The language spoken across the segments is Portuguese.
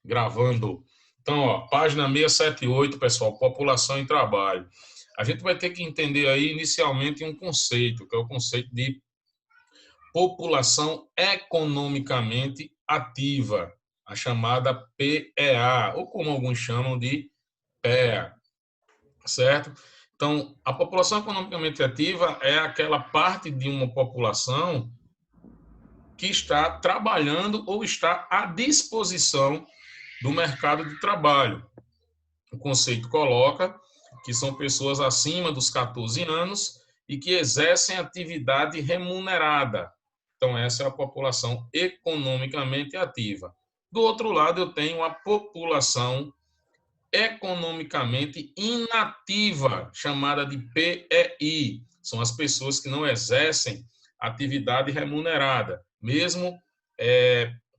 Gravando. Então, ó, página 678, pessoal, população e trabalho. A gente vai ter que entender aí inicialmente um conceito, que é o conceito de população economicamente ativa, a chamada PEA, ou como alguns chamam de PEA, certo? Então, a população economicamente ativa é aquela parte de uma população que está trabalhando ou está à disposição do mercado de trabalho. O conceito coloca que são pessoas acima dos 14 anos e que exercem atividade remunerada. Então, essa é a população economicamente ativa. Do outro lado, eu tenho a população economicamente inativa, chamada de PEI. São as pessoas que não exercem atividade remunerada, mesmo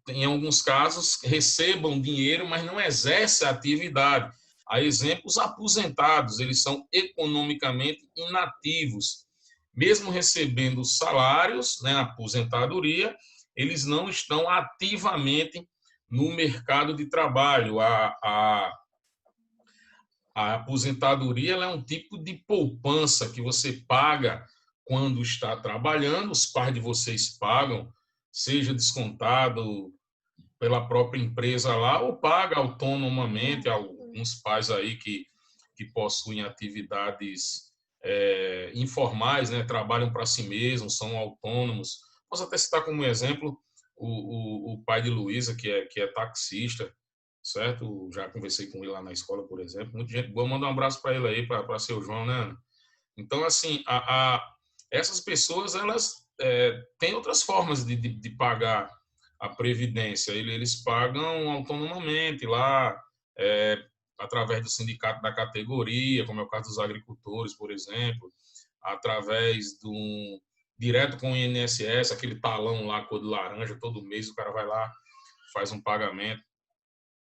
em alguns casos recebam dinheiro, mas não exercem a atividade. A exemplos, aposentados, eles são economicamente inativos. Mesmo recebendo salários, né, aposentadoria, eles não estão ativamente no mercado de trabalho. A aposentadoria ela é um tipo de poupança que você paga quando está trabalhando, os pais de vocês pagam, seja descontado pela própria empresa lá ou paga autonomamente. Alguns pais aí que possuem atividades informais, né, trabalham para si mesmos, são autônomos. Posso até citar como exemplo o pai de Luísa, que é taxista, certo? Já conversei com ele lá na escola, por exemplo. Muita gente boa, manda um abraço para ele aí, para seu João, né? Então, assim, essas pessoas, elas têm outras formas de pagar a previdência. Eles pagam autonomamente lá, é, através do sindicato da categoria, como é o caso dos agricultores, por exemplo, através do direto com o INSS, aquele talão lá cor de laranja, todo mês o cara vai lá, faz um pagamento.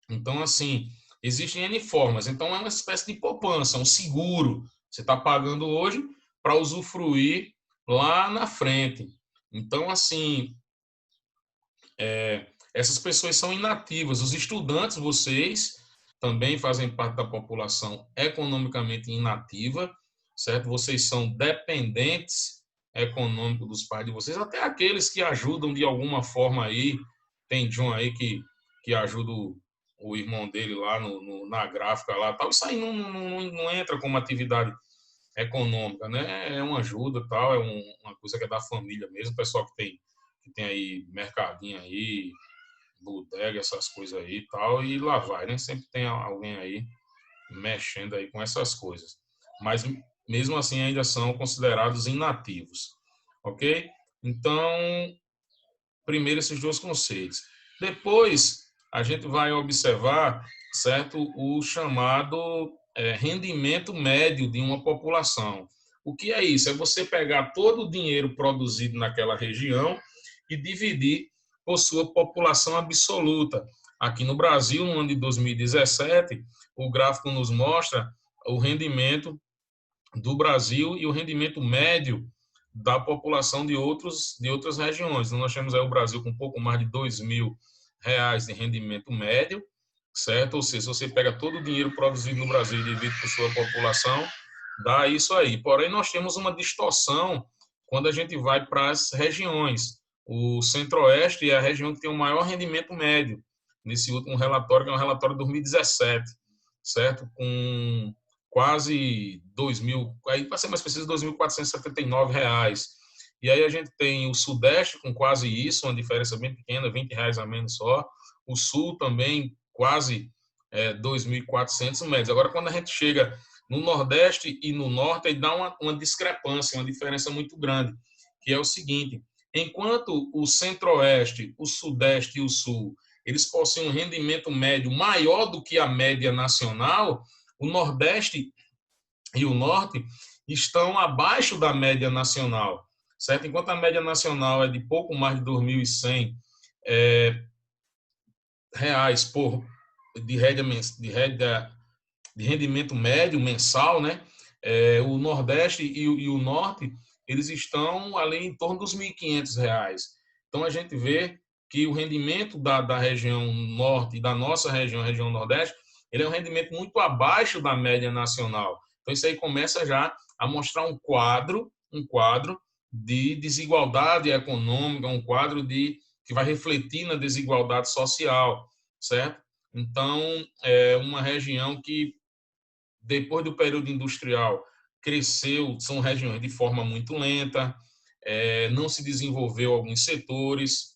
Então, assim, existem N formas. Então, é uma espécie de poupança, um seguro. Você está pagando hoje para usufruir lá na frente. Então, assim, essas pessoas são inativas. Os estudantes, vocês, também fazem parte da população economicamente inativa, certo? Vocês são dependentes econômicos dos pais de vocês, até aqueles que ajudam de alguma forma aí. Tem John aí que ajuda o irmão dele lá na gráfica lá, tal. Isso aí não entra como atividade econômica, né? É uma ajuda, tal, uma coisa que é da família mesmo, o pessoal que tem aí mercadinho aí, bodega, essas coisas aí e tal, e lá vai, né? Sempre tem alguém aí mexendo aí com essas coisas. Mas mesmo assim ainda são considerados inativos, ok? Então, primeiro esses dois conceitos. Depois, a gente vai observar, certo, o chamado rendimento médio de uma população. O que é isso? É você pegar todo o dinheiro produzido naquela região e dividir por sua população absoluta. Aqui no Brasil, no ano de 2017, o gráfico nos mostra o rendimento do Brasil e o rendimento médio da população de outras regiões. Então, nós temos aí o Brasil com um pouco mais de R$ 2.000 de rendimento médio, certo? Ou seja, se você pega todo o dinheiro produzido no Brasil e divide por sua população, dá isso aí. Porém, nós temos uma distorção quando a gente vai para as regiões. O Centro-Oeste é a região que tem o maior rendimento médio, nesse último relatório, que é um relatório de 2017, certo? Com quase 2.000, aí para ser mais preciso, R$ 2.479. E aí a gente tem o Sudeste com quase isso, uma diferença bem pequena, R$ 20 a menos só. O Sul também quase 2.400 metros. Agora, quando a gente chega no Nordeste e no Norte, aí dá uma discrepância, uma diferença muito grande, que é o seguinte: enquanto o Centro-Oeste, o Sudeste e o Sul, eles possuem um rendimento médio maior do que a média nacional, o Nordeste e o Norte estão abaixo da média nacional, certo? Enquanto a média nacional é de pouco mais de 2.100 reais de rendimento médio mensal, né? O Nordeste e o Norte, eles estão ali em torno dos R$ 1.500. Então, a gente vê que o rendimento da região norte e da nossa região, a região nordeste, ele é um rendimento muito abaixo da média nacional. Então, isso aí começa já a mostrar um quadro de desigualdade econômica, um quadro que vai refletir na desigualdade social, certo? Então, é uma região que, depois do período industrial, cresceu, são regiões de forma muito lenta, não se desenvolveu alguns setores,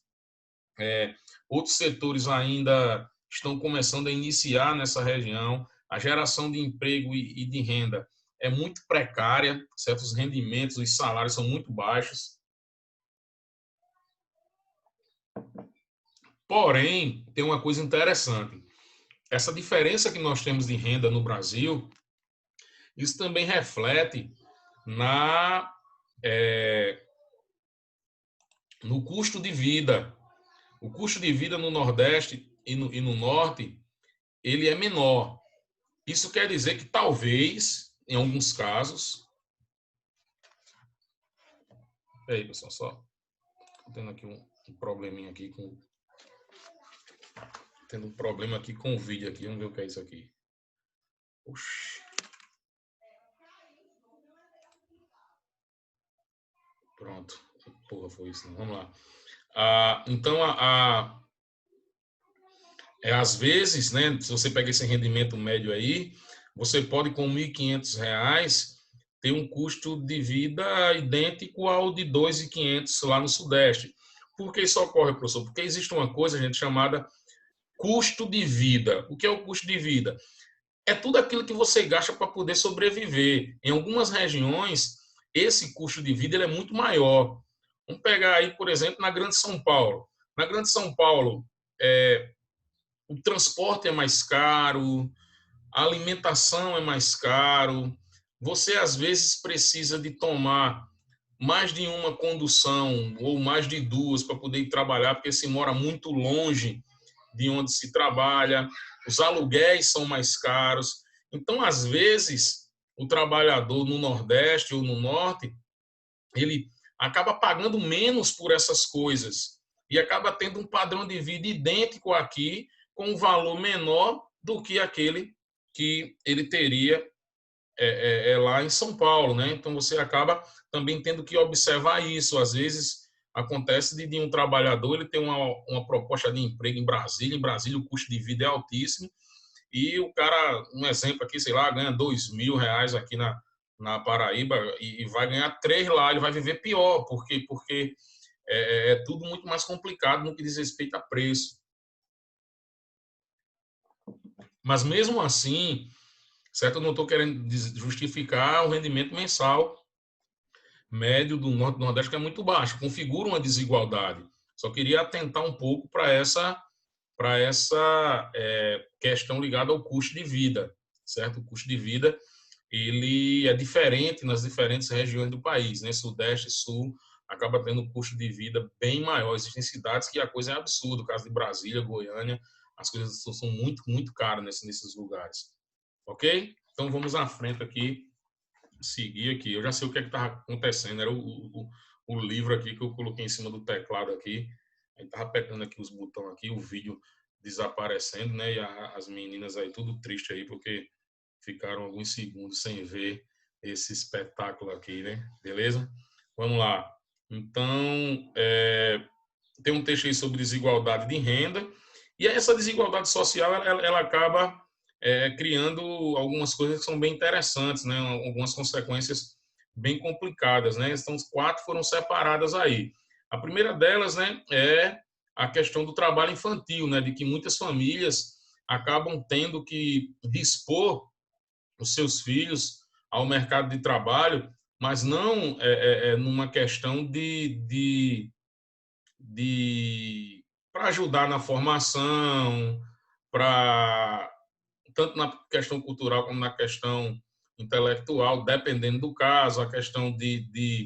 outros setores ainda estão começando a iniciar nessa região, a geração de emprego e de renda é muito precária, certos rendimentos, os salários são muito baixos. Porém, tem uma coisa interessante. Essa diferença que nós temos de renda no Brasil, isso também reflete no custo de vida. O custo de vida no Nordeste e no Norte, ele é menor. Isso quer dizer que talvez, em alguns casos... Peraí, pessoal, só tendo aqui um probleminha aqui com... Tendo um problema aqui com o vídeo aqui. Vamos ver o que é isso aqui. Oxi. Pronto. Porra, foi isso. Não. Vamos lá. Então, às vezes, né, se você pega esse rendimento médio aí, você pode, com R$ 1.500, ter um custo de vida idêntico ao de R$ 2.500 lá no Sudeste. Por que isso ocorre, professor? Porque existe uma coisa, gente, chamada custo de vida. O que é o custo de vida? É tudo aquilo que você gasta para poder sobreviver. Em algumas regiões, esse custo de vida ele é muito maior. Vamos pegar aí, por exemplo, na Grande São Paulo. Na Grande São Paulo, o transporte é mais caro, a alimentação é mais caro, você às vezes precisa de tomar mais de uma condução ou mais de duas para poder ir trabalhar, porque se mora muito longe de onde se trabalha, os aluguéis são mais caros. Então, às vezes, o trabalhador no Nordeste ou no Norte, ele acaba pagando menos por essas coisas e acaba tendo um padrão de vida idêntico aqui, com um valor menor do que aquele que ele teria lá em São Paulo, né? Então você acaba também tendo que observar isso. Às vezes acontece de um trabalhador ele ter uma proposta de emprego em Brasília o custo de vida é altíssimo, e o cara, um exemplo aqui, sei lá, ganha R$ 2.000 aqui na Paraíba e vai ganhar 3 lá, ele vai viver pior, porque é tudo muito mais complicado no que diz respeito a preço. Mas mesmo assim, certo? Eu não estou querendo justificar o rendimento mensal médio do Norte e do Nordeste, que é muito baixo, configura uma desigualdade. Só queria atentar um pouco para essa questão ligada ao custo de vida, certo? O custo de vida ele é diferente nas diferentes regiões do país, né? Sudeste, Sul, acaba tendo um custo de vida bem maior. Existem cidades que a coisa é absurda, o caso de Brasília, Goiânia, as coisas são muito, muito caras nesses lugares. Ok? Então vamos à frente aqui, seguir aqui. Eu já sei o que é que estava acontecendo, era o livro aqui que eu coloquei em cima do teclado aqui. Aí estava pegando aqui os botões aqui, o vídeo desaparecendo, né? E as meninas aí tudo triste aí, porque ficaram alguns segundos sem ver esse espetáculo aqui, né? Beleza? Vamos lá. Então, tem um texto aí sobre desigualdade de renda, e essa desigualdade social ela acaba criando algumas coisas que são bem interessantes, né? Algumas consequências bem complicadas, né? Então, 4 foram separadas aí. A primeira delas, né, é a questão do trabalho infantil, né? De que muitas famílias acabam tendo que dispor os seus filhos ao mercado de trabalho, mas não numa questão para ajudar na formação, para tanto na questão cultural como na questão intelectual, dependendo do caso, a questão de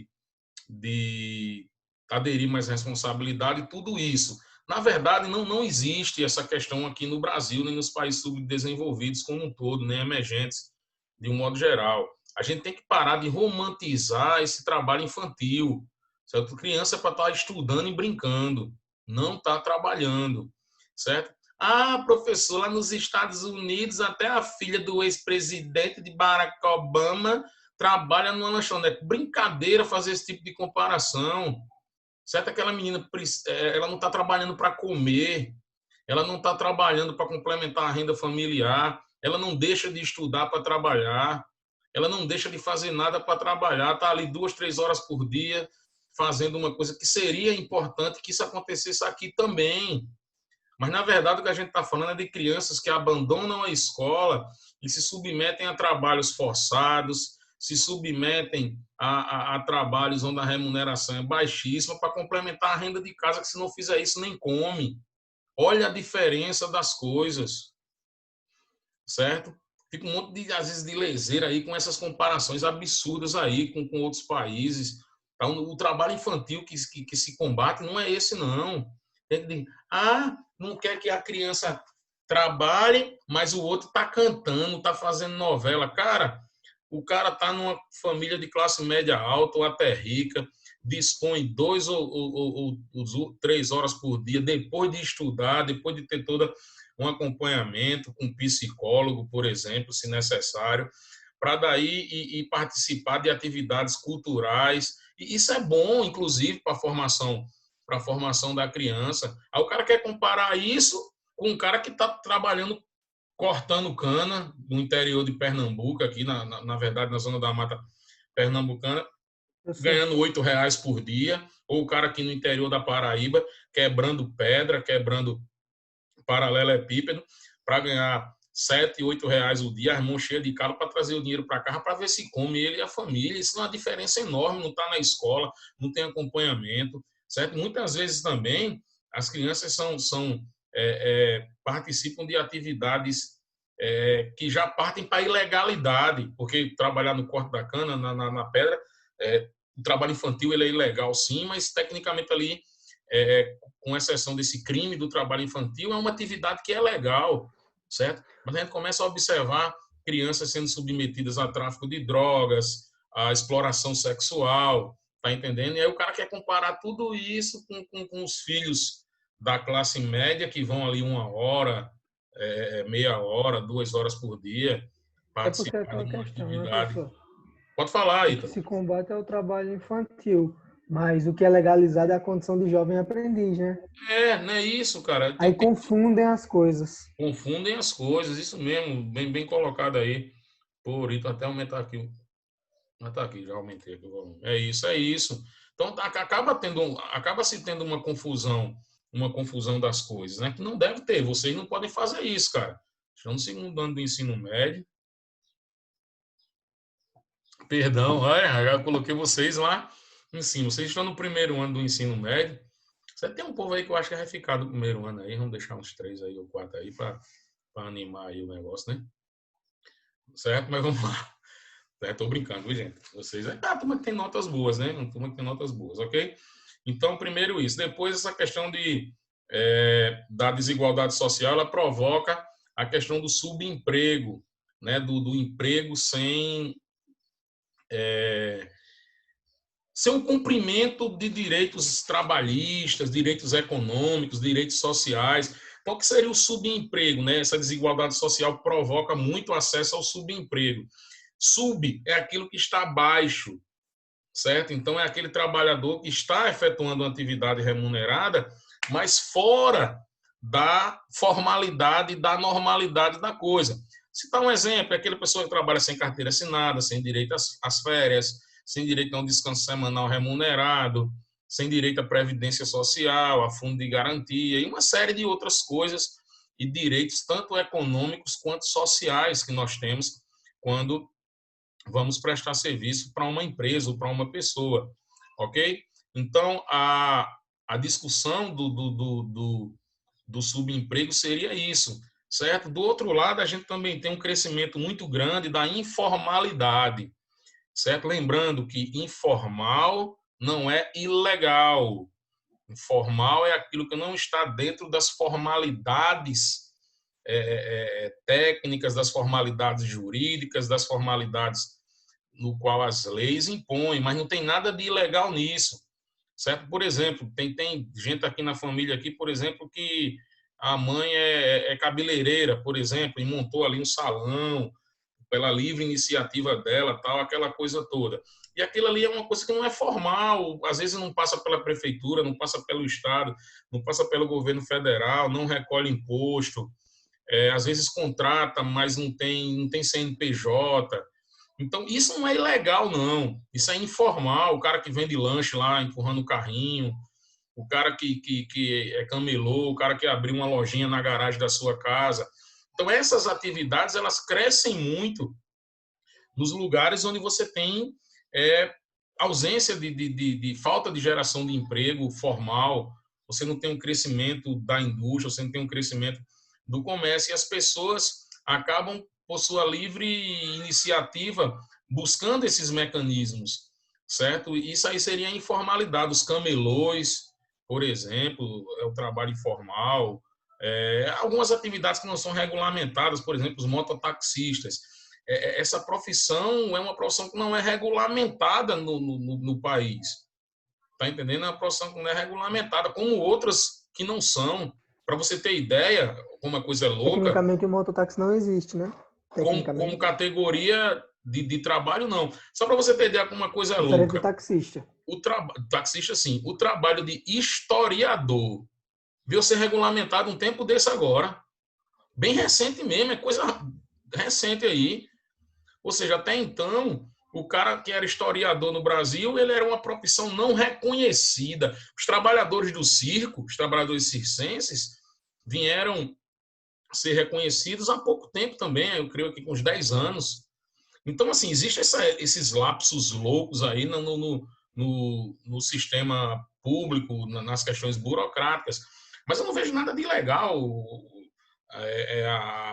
aderir mais responsabilidade, tudo isso. Na verdade, não existe essa questão aqui no Brasil, nem nos países subdesenvolvidos como um todo, nem emergentes, de um modo geral. A gente tem que parar de romantizar esse trabalho infantil, certo? Criança é para estar estudando e brincando, não está trabalhando, certo? Ah, professor, lá nos Estados Unidos, até a filha do ex-presidente de Barack Obama trabalha numa lanchonete. Brincadeira fazer esse tipo de comparação, certo? Aquela menina, ela não está trabalhando para comer, ela não está trabalhando para complementar a renda familiar, ela não deixa de estudar para trabalhar, ela não deixa de fazer nada para trabalhar, está ali 2, 3 horas por dia fazendo uma coisa que seria importante que isso acontecesse aqui também. Mas, na verdade, o que a gente está falando é de crianças que abandonam a escola e se submetem a trabalhos forçados, se submetem a trabalhos onde a remuneração é baixíssima para complementar a renda de casa, que se não fizer isso, nem come. Olha a diferença das coisas, certo? Fica um monte de, às vezes, de leseira aí com essas comparações absurdas aí com outros países. Então, o trabalho infantil que se combate não é esse, não. Não quer que a criança trabalhe, mas o outro está cantando, está fazendo novela. Cara, o cara está numa família de classe média alta ou até rica, dispõe 2 ou 3 horas por dia, depois de estudar, depois de ter todo um acompanhamento com um psicólogo, por exemplo, se necessário, para daí e participar de atividades culturais. E isso é bom, inclusive, para a formação da criança. Aí o cara quer comparar isso com um cara que está trabalhando cortando cana no interior de Pernambuco, aqui na verdade na zona da mata pernambucana, ganhando R$ 8 por dia, ou o cara aqui no interior da Paraíba quebrando pedra, quebrando paralelepípedo para ganhar R$ 7, R$ 8 o dia, as mãos cheias de calo para trazer o dinheiro para casa para ver se come ele e a família. Isso é uma diferença enorme, não está na escola, não tem acompanhamento, certo? Muitas vezes também as crianças participam de atividades que já partem para a ilegalidade, porque trabalhar no corte da cana, na pedra, o trabalho infantil ele é ilegal sim, mas tecnicamente ali, com exceção desse crime do trabalho infantil, é uma atividade que é legal, certo? Mas a gente começa a observar crianças sendo submetidas a tráfico de drogas, a exploração sexual, tá entendendo? E aí o cara quer comparar tudo isso com os filhos da classe média que vão ali 1 hora, meia hora, 2 horas por dia, É porque é participar de aquela uma questão, né, atividade. professor? Pode falar, O que Ítalo. se combate é o trabalho infantil, mas o que é legalizado é a condição de jovem aprendiz, né? Não é isso, cara. Aí confundem as coisas. Confundem as coisas, isso mesmo, bem colocado aí. Por isso, até aumentar aqui. Mas tá aqui, já aumentei aqui o volume. É isso, é isso. Então acaba se tendo uma confusão das coisas, né? Que não deve ter. Vocês não podem fazer isso, cara. Estão no 2º ano do ensino médio. Perdão, olha, já coloquei vocês lá em cima. Vocês estão no 1º ano do ensino médio. Você tem um povo aí que eu acho que vai ficar do 1º ano aí. Vamos deixar uns 3 aí ou 4 aí para animar aí o negócio, né? Certo? Mas vamos lá. Estou brincando, viu, gente? Vocês é a turma que tem notas boas, né? Uma turma que tem notas boas, ok? Então, primeiro isso. Depois, essa questão da desigualdade social, ela provoca a questão do subemprego, né? Do emprego sem um cumprimento de direitos trabalhistas, direitos econômicos, direitos sociais. Então, o que seria o subemprego, né? Essa desigualdade social provoca muito acesso ao subemprego. Sub é aquilo que está abaixo, certo? Então, é aquele trabalhador que está efetuando uma atividade remunerada, mas fora da formalidade, da normalidade da coisa. Citar um exemplo, é aquela pessoa que trabalha sem carteira assinada, sem direito às férias, sem direito a um descanso semanal remunerado, sem direito à previdência social, a fundo de garantia e uma série de outras coisas e direitos, tanto econômicos quanto sociais, que nós temos quando vamos prestar serviço para uma empresa ou para uma pessoa, ok? Então, a discussão do subemprego seria isso, certo? Do outro lado, a gente também tem um crescimento muito grande da informalidade, certo? Lembrando que informal não é ilegal. Informal é aquilo que não está dentro das formalidades técnicas, das formalidades jurídicas, das formalidades no qual as leis impõem, mas não tem nada de ilegal nisso, certo? Por exemplo, tem gente aqui na família aqui, por exemplo, que a mãe é cabeleireira, por exemplo, e montou ali um salão pela livre iniciativa dela, tal, aquela coisa toda. E aquilo ali é uma coisa que não é formal, às vezes não passa pela prefeitura, não passa pelo estado, não passa pelo governo federal, não recolhe imposto, às vezes contrata, mas não tem CNPJ. Então, isso não é ilegal, não. Isso é informal. O cara que vende lanche lá, empurrando o carrinho, o cara que é camelô, o cara que abriu uma lojinha na garagem da sua casa. Então, essas atividades, elas crescem muito nos lugares onde você tem é, ausência de falta de geração de emprego formal, você não tem um crescimento da indústria, você não tem um crescimento do comércio, e as pessoas acabam, por sua livre iniciativa, buscando esses mecanismos, certo? Isso aí seria a informalidade. Os camelôs, por exemplo, é o trabalho informal, algumas atividades que não são regulamentadas, por exemplo, os mototaxistas. Essa profissão é uma profissão que não é regulamentada no país. Está entendendo? É uma profissão que não é regulamentada, como outras que não são. Para você ter ideia, como a coisa é louca, Tecnicamente, o mototáxi não existe, né? como Tecnicamente. categoria de trabalho, não. Só para você ter ideia como uma coisa é Diferente do louca. taxista. Taxista, sim. O trabalho de historiador veio ser regulamentado um tempo desse agora. Bem recente mesmo, é coisa recente aí. Ou seja, até então, o cara que era historiador no Brasil, ele era uma profissão não reconhecida. Os trabalhadores do circo, os trabalhadores circenses, vieram ser reconhecidos há pouco tempo também, eu creio que com uns 10 anos. Então, assim, existem esses lapsos loucos aí no sistema público, nas questões burocráticas. Mas eu não vejo nada de ilegal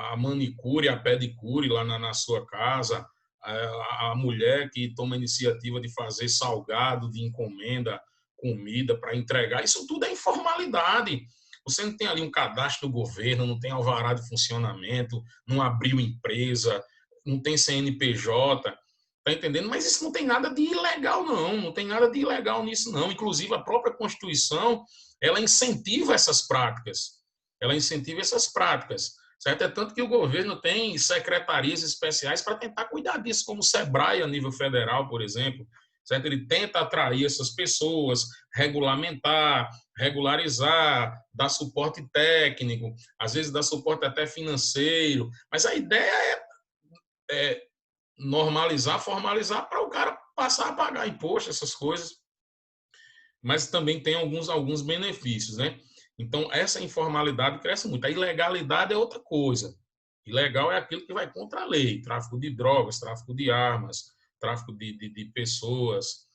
a manicure, a pedicure lá na sua casa, a mulher que toma a iniciativa de fazer salgado, de encomenda, comida para entregar. Isso tudo é informalidade. Você não tem ali um cadastro do governo, não tem alvará de funcionamento, não abriu empresa, não tem CNPJ, tá entendendo? Mas isso não tem nada de ilegal, não. Não tem nada de ilegal nisso, não. Inclusive, a própria Constituição, ela incentiva essas práticas. Ela incentiva essas práticas, certo? É tanto que o governo tem secretarias especiais para tentar cuidar disso, como o SEBRAE a nível federal, por exemplo, certo? Ele tenta atrair essas pessoas, regulamentar, regularizar, dar suporte técnico, às vezes dar suporte até financeiro, mas a ideia é normalizar, formalizar para o cara passar a pagar imposto, essas coisas, mas também tem alguns benefícios, né? Então, essa informalidade cresce muito. A ilegalidade é outra coisa. Ilegal é aquilo que vai contra a lei, tráfico de drogas, tráfico de armas, tráfico de pessoas,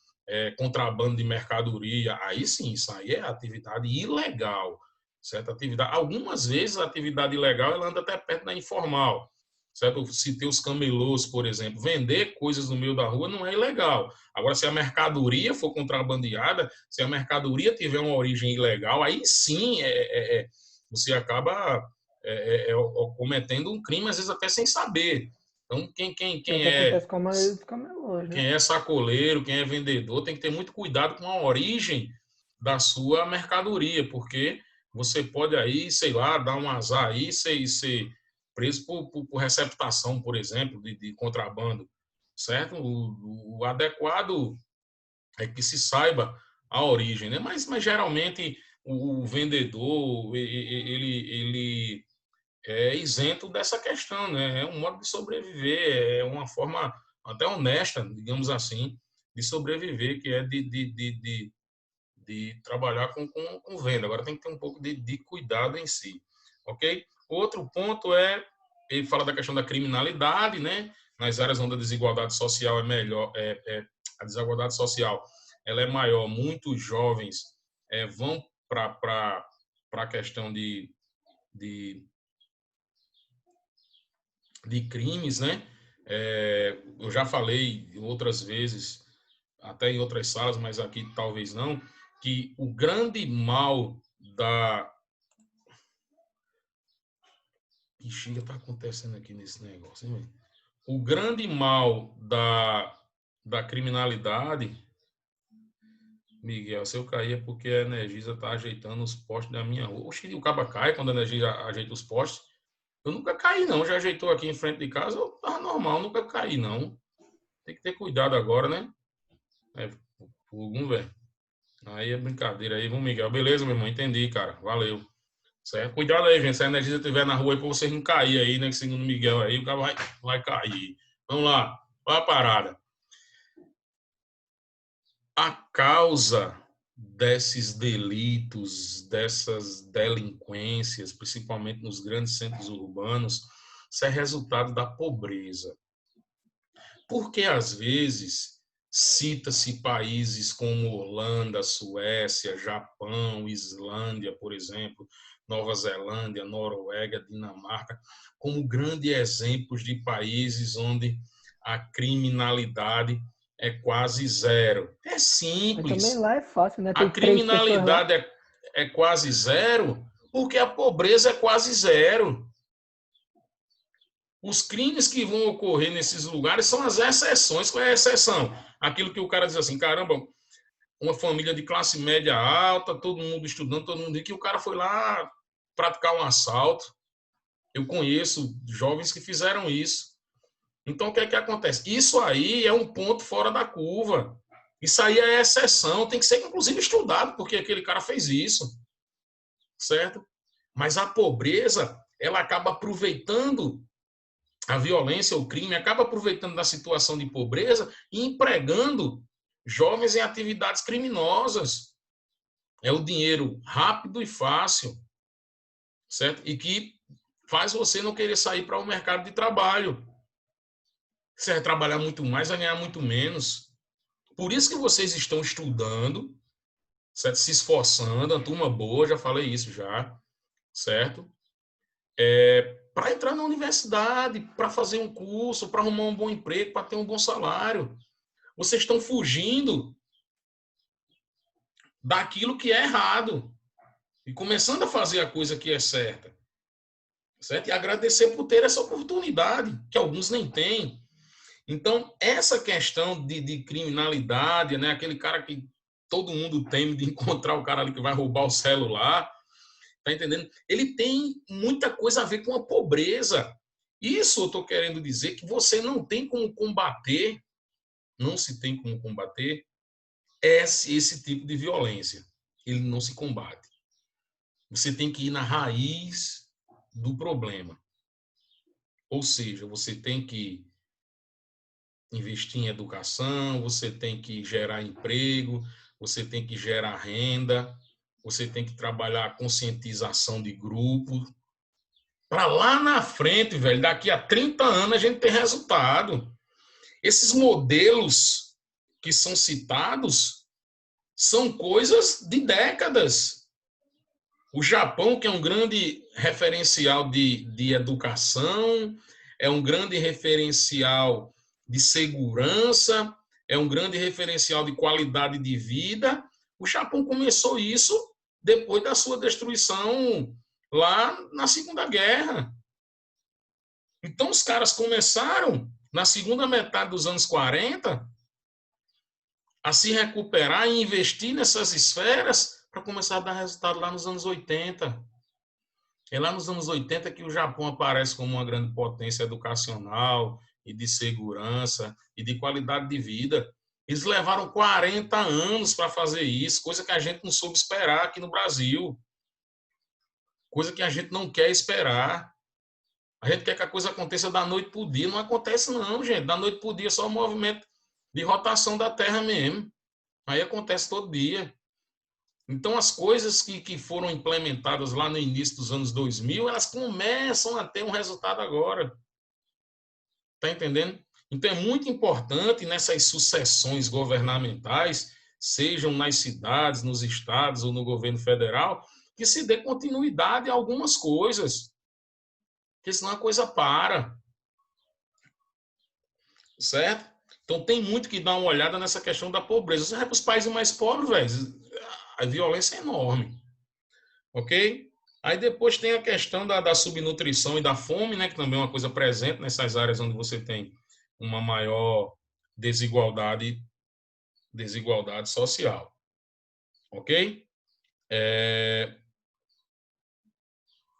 contrabando de mercadoria. Aí sim, isso aí é atividade ilegal, certa atividade. Algumas vezes a atividade ilegal ela anda até perto da informal, certo? Se tem os camelôs, por exemplo, vender coisas no meio da rua não é ilegal. Agora, se a mercadoria for contrabandeada, se a mercadoria tiver uma origem ilegal, aí sim você acaba cometendo um crime, às vezes até sem saber. Então, É o que acontece com a maioria dos camelôs, né? quem é sacoleiro, quem é vendedor, tem que ter muito cuidado com a origem da sua mercadoria, porque você pode aí, sei lá, dar um azar aí, ser preso por receptação, por exemplo, de contrabando, certo? O adequado é que se saiba a origem, né? Mas geralmente o vendedor, ele é isento dessa questão, né? É um modo de sobreviver, é uma forma até honesta, digamos assim, de sobreviver, que é de trabalhar com venda. Agora tem que ter um pouco de cuidado em si, ok? Outro ponto ele fala da questão da criminalidade, né? Nas áreas onde a desigualdade social é melhor, a desigualdade social ela é maior, muitos jovens vão para a questão de crimes, né? Eu já falei outras vezes, até em outras salas, mas aqui talvez não, que o grande mal da... Ixi, está acontecendo aqui nesse negócio, hein? O grande mal da criminalidade Miguel, se eu cair é porque a Energisa está ajeitando os postes da minha rua. Oxi, o cabo cai quando a Energisa ajeita os postes. Eu nunca caí, não. Já ajeitou aqui em frente de casa, eu tava normal, nunca caí, não. Tem que ter cuidado agora, né? É fogo, velho. Aí é brincadeira aí, vamos, Miguel. Beleza, meu irmão? Entendi, cara. Valeu. Certo? Cuidado aí, gente. Se a Energisa estiver na rua aí, pra vocês não cair aí, né? Que segundo o Miguel aí, o cara vai cair. Vamos lá. Olha a parada. A causa desses delitos, dessas delinquências, principalmente nos grandes centros urbanos, isso é resultado da pobreza. Porque, às vezes, cita-se países como Holanda, Suécia, Japão, Islândia, por exemplo, Nova Zelândia, Noruega, Dinamarca, como grandes exemplos de países onde a criminalidade é quase zero. É Mas também simples. lá é fácil, né? A Tem 3 pessoas lá. criminalidade é quase zero porque a pobreza é quase zero. Os crimes que vão ocorrer nesses lugares são as exceções. Qual é a exceção? Aquilo que o cara diz assim, caramba, uma família de classe média alta, todo mundo estudando, todo mundo... que o cara foi lá praticar um assalto. Eu conheço jovens que fizeram isso. Então, o que é que acontece? Isso aí é um ponto fora da curva. Isso aí é exceção. Tem que ser, inclusive, estudado, porque aquele cara fez isso. Certo? Mas a pobreza, ela acaba aproveitando a violência, o crime, acaba aproveitando da situação de pobreza e empregando jovens em atividades criminosas. É o dinheiro rápido e fácil, certo? E que faz você não querer sair para o mercado de trabalho. Você vai trabalhar muito mais, vai ganhar muito menos. Por isso que vocês estão estudando, certo? Se esforçando, a turma boa, já falei isso já, certo? Para entrar na universidade, para fazer um curso, para arrumar um bom emprego, para ter um bom salário. Vocês estão fugindo daquilo que é errado e começando a fazer a coisa que é certa. Certo? E agradecer por ter essa oportunidade, que alguns nem têm. Então, essa questão de criminalidade, né? Aquele cara que todo mundo teme de encontrar o cara ali que vai roubar o celular, tá entendendo? Ele tem muita coisa a ver com a pobreza. Isso eu estou querendo dizer que você não tem como combater, não se tem como combater esse tipo de violência. Ele não se combate. Você tem que ir na raiz do problema. Ou seja, você tem que investir em educação, você tem que gerar emprego, você tem que gerar renda, você tem que trabalhar a conscientização de grupo, para lá na frente, velho, daqui a 30 anos a gente ter resultado. Esses modelos que são citados são coisas de décadas. O Japão, que é um grande referencial de educação, é um grande referencial de segurança, é um grande referencial de qualidade de vida. O Japão começou isso depois da sua destruição lá na Segunda Guerra. Então, os caras começaram, na segunda metade dos anos 40, a se recuperar e investir nessas esferas para começar a dar resultado lá nos anos 80. É lá nos anos 80 que o Japão aparece como uma grande potência educacional e de segurança e de qualidade de vida. Eles levaram 40 anos para fazer isso, coisa que a gente não soube esperar aqui no Brasil. Coisa que a gente não quer esperar. A gente quer que a coisa aconteça da noite para o dia. Não acontece não, gente. Da noite para o dia é só o movimento de rotação da Terra mesmo. Aí acontece todo dia. Então, as coisas que foram implementadas lá no início dos anos 2000, elas começam a ter um resultado agora. Está entendendo? Então, é muito importante nessas sucessões governamentais, sejam nas cidades, nos estados ou no governo federal, que se dê continuidade a algumas coisas. Porque senão a coisa para. Certo? Então, tem muito que dar uma olhada nessa questão da pobreza. Você vai para os países mais pobres, velho, a violência é enorme. Ok? Aí depois tem a questão da subnutrição e da fome, né, que também é uma coisa presente nessas áreas onde você tem uma maior desigualdade social. Ok?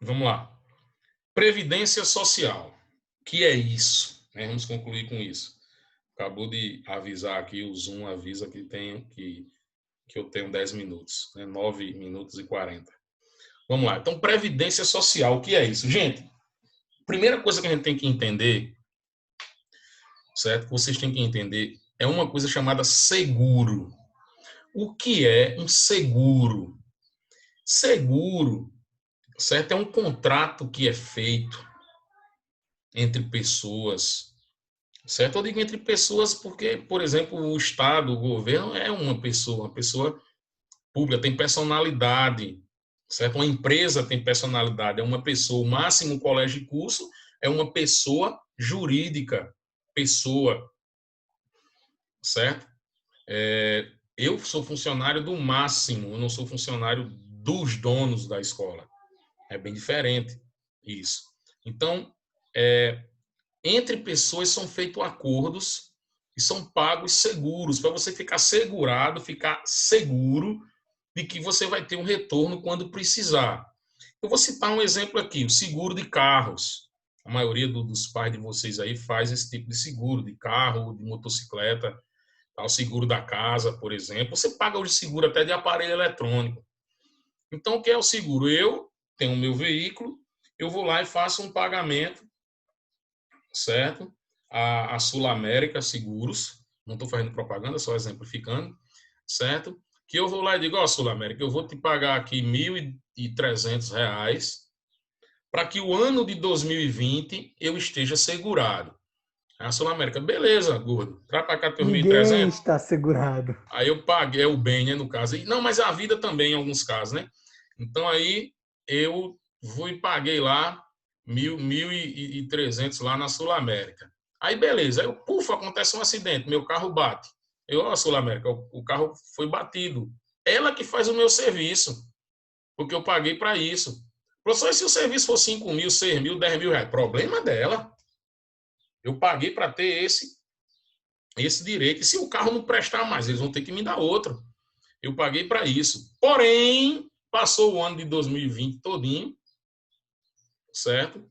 Vamos lá. Previdência social. O que é isso? Vamos concluir com isso. Acabou de avisar aqui, o Zoom avisa que eu tenho 10 minutos, né? 9 minutos e 40. Vamos lá. Então, previdência social, o que é isso? Gente, primeira coisa que a gente tem que entender, certo? Que vocês têm que entender, é uma coisa chamada seguro. O que é um seguro? Seguro, certo? É um contrato que é feito entre pessoas, certo? Eu digo entre pessoas porque, por exemplo, o Estado, o governo é uma pessoa pública, tem personalidade, certo? Uma empresa tem personalidade, é uma pessoa. O máximo colégio de curso é uma pessoa jurídica, pessoa, certo? Eu sou funcionário do máximo, eu não sou funcionário dos donos da escola. É bem diferente isso. Então, entre pessoas são feitos acordos e são pagos seguros, para você ficar segurado, ficar seguro de que você vai ter um retorno quando precisar. Eu vou citar um exemplo aqui, o seguro de carros. A maioria dos pais de vocês aí faz esse tipo de seguro, de carro, de motocicleta, o seguro da casa, por exemplo. Você paga o seguro até de aparelho eletrônico. Então, o que é o seguro? Eu tenho o meu veículo, eu vou lá e faço um pagamento, certo? A Sul América Seguros, não estou fazendo propaganda, só exemplificando, certo? Que eu vou lá e digo, ó, Sul América, eu vou te pagar aqui R$ 1.300 para que o ano de 2020 eu esteja segurado. A Sul América, beleza, gordo, traz para cá teus Ninguém 1.300. está segurado. Aí eu paguei o bem, né, no caso. Não, mas a vida também, em alguns casos, né? Então aí eu fui e paguei lá 1.300 lá na Sul América. Aí beleza, aí acontece um acidente, meu carro bate. Ó, Sul América, o carro foi batido. Ela que faz o meu serviço, porque eu paguei para isso. Professor, se o serviço for 5 mil, 6 mil, 10 mil reais, problema dela. Eu paguei para ter esse direito. E se o carro não prestar mais, eles vão ter que me dar outro. Eu paguei para isso. Porém, passou o ano de 2020 todinho, certo?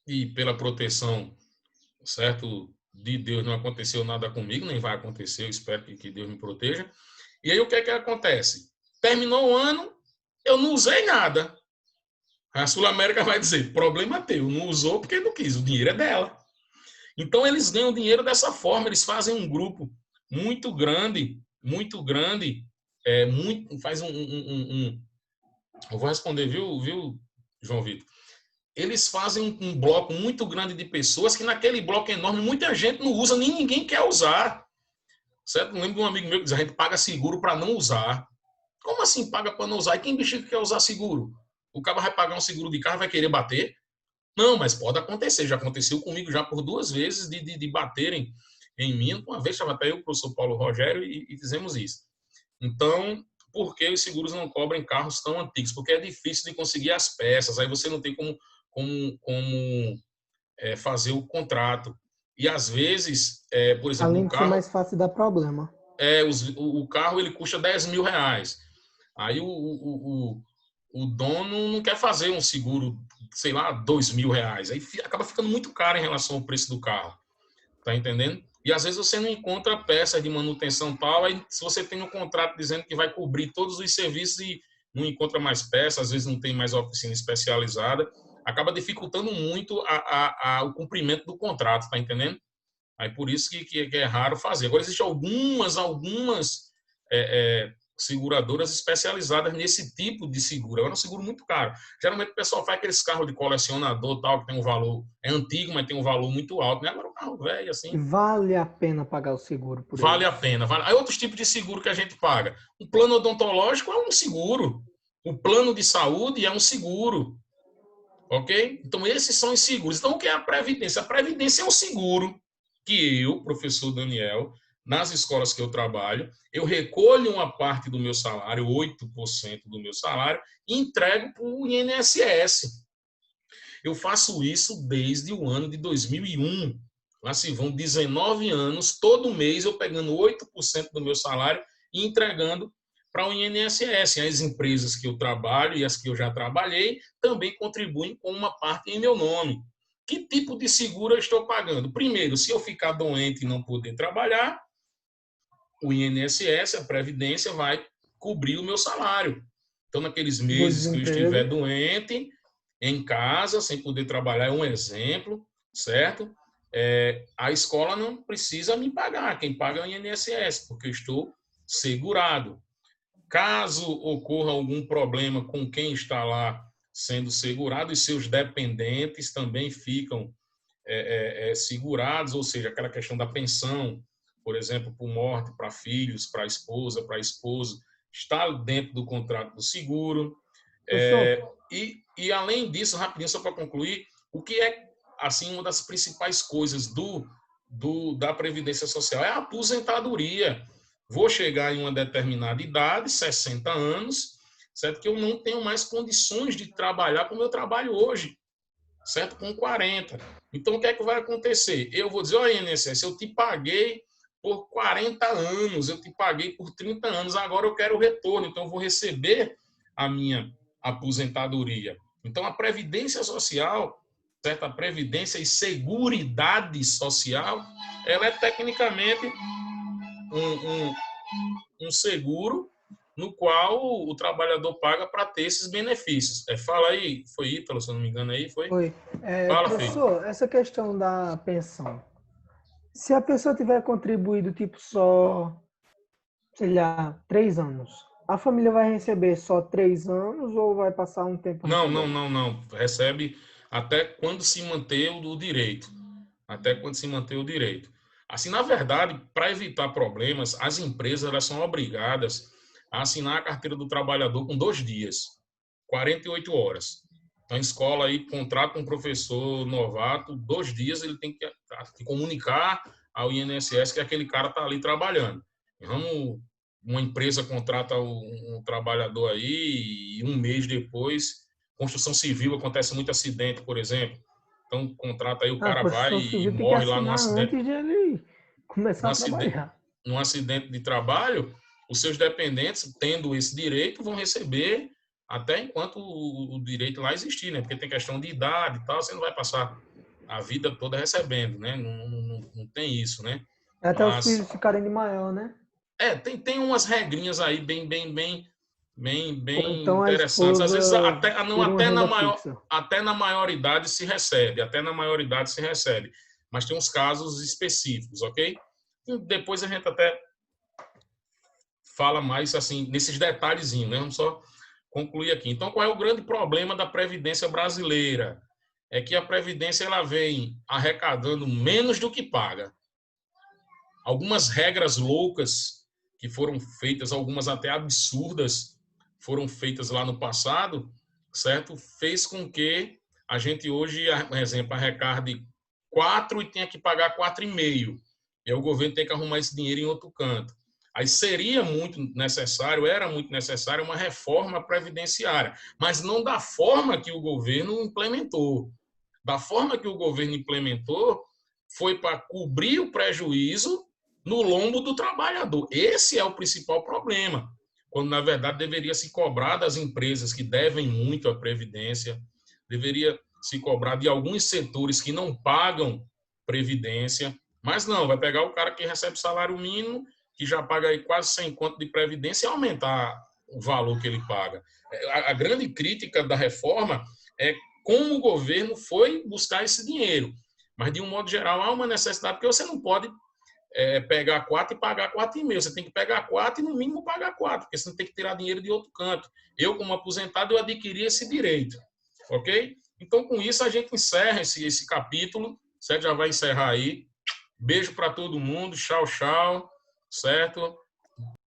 E pela proteção, certo, de Deus, não aconteceu nada comigo, nem vai acontecer, eu espero que Deus me proteja. E aí o que é que acontece? Terminou o ano, eu não usei nada. A Sul América vai dizer, problema teu, não usou porque não quis, o dinheiro é dela. Então eles ganham dinheiro dessa forma, eles fazem um grupo muito grande, faz eu vou responder, viu, João Vitor? Eles fazem um bloco muito grande de pessoas que naquele bloco enorme muita gente não usa, nem ninguém quer usar. Certo? Eu lembro de um amigo meu que diz, a gente paga seguro para não usar. Como assim paga para não usar? E quem bicho quer usar seguro? O cara vai pagar um seguro de carro, vai querer bater? Não, mas pode acontecer. Já aconteceu comigo já por 2 vezes de baterem em mim. Uma vez estava até eu, o professor Paulo Rogério, e fizemos isso. Então, por que os seguros não cobrem carros tão antigos? Porque é difícil de conseguir as peças, aí você não tem como fazer o contrato. E às vezes, por exemplo, Além de ser mais fácil, dá problema. o carro ele custa R$ 10.000. Aí o dono não quer fazer um seguro, sei lá, R$ 2.000. Aí acaba ficando muito caro em relação ao preço do carro. Tá entendendo? E às vezes você não encontra peças de manutenção tal, aí se você tem um contrato dizendo que vai cobrir todos os serviços e não encontra mais peças, às vezes não tem mais oficina especializada, acaba dificultando muito o cumprimento do contrato, tá entendendo? Aí por isso que é raro fazer. Agora, existem algumas seguradoras especializadas nesse tipo de seguro. Agora é um seguro muito caro. Geralmente o pessoal faz aqueles carros de colecionador tal, que tem um valor, é antigo, mas tem um valor muito alto, né? Agora o carro velho, E assim, vale a pena pagar o seguro por vale a eles. pena. Vale. Aí outros tipos de seguro que a gente paga. O plano odontológico é um seguro. O plano de saúde é um seguro. Ok? Então, esses são os seguros. Então, o que é a Previdência? A Previdência é um seguro que eu, professor Daniel, nas escolas que eu trabalho, eu recolho uma parte do meu salário, 8% do meu salário, e entrego para o INSS. Eu faço isso desde o ano de 2001. Lá se vão 19 anos, todo mês eu pegando 8% do meu salário e entregando para o INSS. As empresas que eu trabalho e as que eu já trabalhei também contribuem com uma parte em meu nome. Que tipo de seguro eu estou pagando? Primeiro, se eu ficar doente e não poder trabalhar, o INSS, a Previdência, vai cobrir o meu salário. Então, naqueles Do meses que eu estiver desemprego. doente, em casa, sem poder trabalhar, é um exemplo, certo? A escola não precisa me pagar, quem paga é o INSS, porque eu estou segurado. Caso ocorra algum problema com quem está lá sendo segurado, e seus dependentes também ficam segurados, ou seja, aquela questão da pensão, por exemplo, por morte, para filhos, para esposa, para esposo, está dentro do contrato do seguro. Professor, Além disso, rapidinho, só para concluir, o que é assim uma das principais coisas da Previdência Social é a aposentadoria. Vou chegar em uma determinada idade, 60 anos, certo? Que eu não tenho mais condições de trabalhar como eu trabalho hoje, certo? Com 40. Então, o que é que vai acontecer? Eu vou dizer, olha, INSS, eu te paguei por 40 anos, eu te paguei por 30 anos, agora eu quero o retorno, então eu vou receber a minha aposentadoria. Então, a Previdência Social, certo? A Previdência e Seguridade Social, ela é tecnicamente um seguro no qual o trabalhador paga para ter esses benefícios. Fala aí, foi Ítalo, se eu não me engano aí, foi? oi. Fala, filho. Professor, essa questão da pensão. Se a pessoa tiver contribuído, tipo, só, sei lá, 3 anos, a família vai receber só 3 anos ou vai passar um tempo Não, não, recebendo? não, não. Recebe até quando se manter o direito. Até quando se manter o direito. Assim, na verdade, para evitar problemas, as empresas elas são obrigadas a assinar a carteira do trabalhador com 2 dias, 48 horas. Então, a escola aí contrata um professor novato, 2 dias ele tem que comunicar ao INSS que aquele cara está ali trabalhando. Vamos, uma empresa contrata um trabalhador aí e um mês depois, construção civil, acontece muito acidente, por exemplo. Então, contrata aí, o A cara vai Constituição e Civil tem que morre lá num assinar acidente, antes de ele num começar a acidente, trabalhar. num acidente de trabalho, os seus dependentes, tendo esse direito, vão receber até enquanto o direito lá existir, né? Porque tem questão de idade e tal, você não vai passar a vida toda recebendo, né? Não tem isso, né? Até os Mas filhos ficarem de maior, né? tem umas regrinhas aí Ou bem então a interessantes. Às esposa vezes até não ter uma renda fixa. até na maioridade se recebe, até na maioridade se recebe. Mas tem uns casos específicos, ok? E depois a gente até fala mais assim nesses detalhezinhos, né? Vamos só concluir aqui. Então, qual é o grande problema da previdência brasileira? É que a previdência ela vem arrecadando menos do que paga. Algumas regras loucas que foram feitas, algumas até absurdas, foram feitas lá no passado, certo? Fez com que a gente hoje, por exemplo, arrecade 4 e tenha que pagar 4,5. E aí o governo tem que arrumar esse dinheiro em outro canto. Aí seria muito necessário, era muito necessário uma reforma previdenciária, mas não da forma que o governo implementou. Da forma que o governo implementou, foi para cobrir o prejuízo no lombo do trabalhador. Esse é o principal problema, quando na verdade deveria se cobrar das empresas que devem muito à previdência, deveria se cobrar de alguns setores que não pagam previdência, mas não, vai pegar o cara que recebe salário mínimo, que já paga aí quase 100 conto de previdência e aumentar o valor que ele paga. A grande crítica da reforma é como o governo foi buscar esse dinheiro. Mas, de um modo geral, há uma necessidade, porque você não pode pegar 4 e pagar 4,5. Você tem que pegar 4 e, no mínimo, pagar 4, porque você não tem que tirar dinheiro de outro canto. Eu, como aposentado, eu adquiri esse direito. Ok? Então, com isso, a gente encerra esse capítulo. Certo? Já vai encerrar aí. Beijo para todo mundo. Tchau, tchau. Certo?